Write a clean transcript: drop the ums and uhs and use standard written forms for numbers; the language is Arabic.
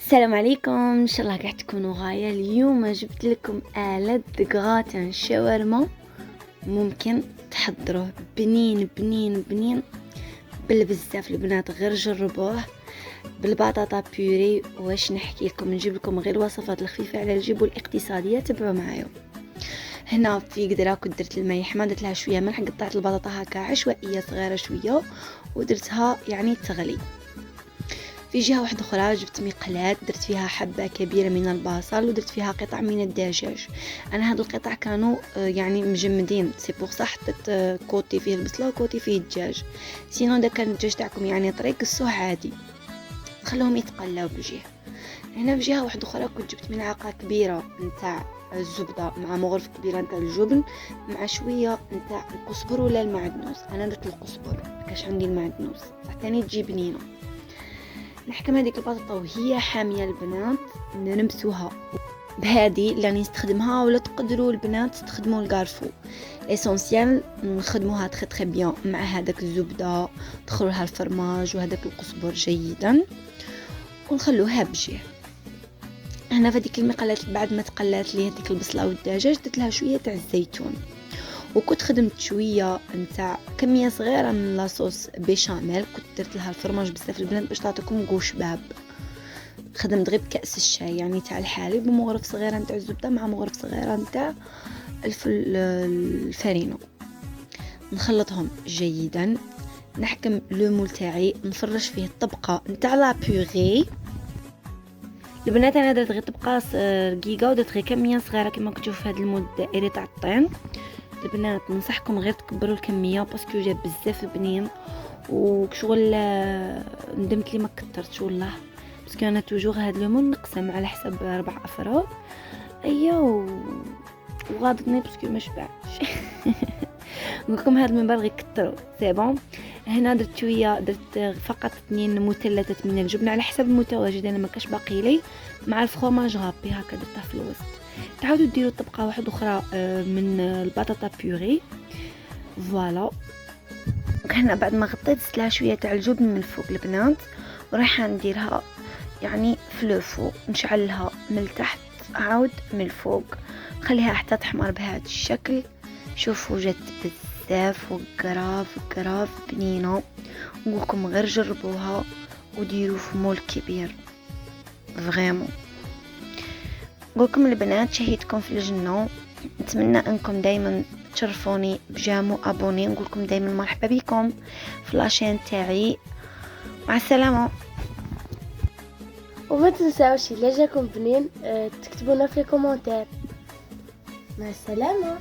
السلام عليكم، ان شاء الله قاعد تكونوا غايه. اليوم جبت لكم آلة غراتان شاورما ممكن تحضروه بنين بنين بنين بزاف. البنات غير جربوه بالبطاطا بيوري. واش نحكي لكم، نجيب لكم غير الوصفات الخفيفه على الجيب والاقتصاديه، تبعوا معايا. هنا في قدره كنت درت الماء حمى، درت لها شويه ملح، قطعت البطاطا هكا عشوائيه صغيره شويه ودرتها يعني تغلي. في جهة واحدة أخرى جبت مقلاة درت فيها حبة كبيرة من البصل ودرت فيها قطع من الدجاج. أنا هاد القطع كانوا يعني مجمدين، سي بوغ صح حطيت كوتي فيه البصلة وكوتي فيه الدجاج. سينو دا كان الدجاج تاعكم يعني طري قصوه عادي، خلوهم يتقلاو بجهة. هنا بجهة واحدة أخرى كنت جبت ملعقة كبيرة نتاع الزبدة مع مغرفة كبيرة نتاع الجبن مع شوية نتاع القزبر ولا المعدنوس. أنا درت القزبر مكاش عندي المعدنوس، صح تاني تجي بنينة. نحكم هذيك البطاطا وهي حاميه البنات، نرمسوها بهذه اللي راني نستخدمها، ولا تقدروا البنات تستخدموا الكارفو. اسونسيال نخدموها تري بيان مع هذاك الزبده، دخلوا لها الفرماج وهذاك القزبر جيدا ونخلوها بجهه. هنا في هذيك المقلات بعد ما تقلات لي هذيك البصله والدجاج درت لها شويه تاع الزيتون، وكنت خدمت شويه نتاع كميه صغيره من لاصوص بيشاميل، كنت درت لها الفرماج بزاف البنات باش تعطيكم غو شباب. خدمت غير بكاس الشاي يعني تاع الحليب ومغرف صغيره نتاع الزبده مع مغرف صغيره نتاع الفارينو، نخلطهم جيدا. نحكم لو مول تاعي نفرش فيه الطبقه نتاع لا بيغي. البنات انا درت غير طبقه رقيقه ودرت غير كميه صغيره كما كتشوفوا في هذا المول الدائري تاع الطين. البنات ننصحكم غير تكبروا الكميه باسكو جا بزاف بنين، وشغل ندمت لي ما كثرتش والله، باسكو انا توجور هاد لومون نقسم على حسب 4 افراد. وغاضتني باسكو ما شبعتش. نقولكم هاد المنبر غير كثروا سي بون. هنا درت شويه، درت فقط 2 مثلثات من الجبن على حسب المتواجد، انا ما كاش باقي لي، مع الفرماج غابي هكا درتها في الوسط. تعاودوا ديروا طبقه واحده اخرى من البطاطا بيوري فوالا. هنا بعد ما غطيت لها شويه تاع الجبن من الفوق البنات، ورايحه نديرها يعني في لو فوق، نشعلها من التحت عاود من الفوق، خليها حتى تحمر بهذا الشكل. شوفوا جات بزاف وقراف بنينه، نقولكم غير جربوها وديروا في مول كبير فريمون. نقولكم البنات شهيتكم في الجنه، نتمنى انكم دائما تشرفوني بجامو ابوني. نقولكم دائما مرحبا بكم في لاشين تاعي، مع السلامه. وما تنساوش الا جاكم بنين تكتبونا في الكومنتات. مع السلامه.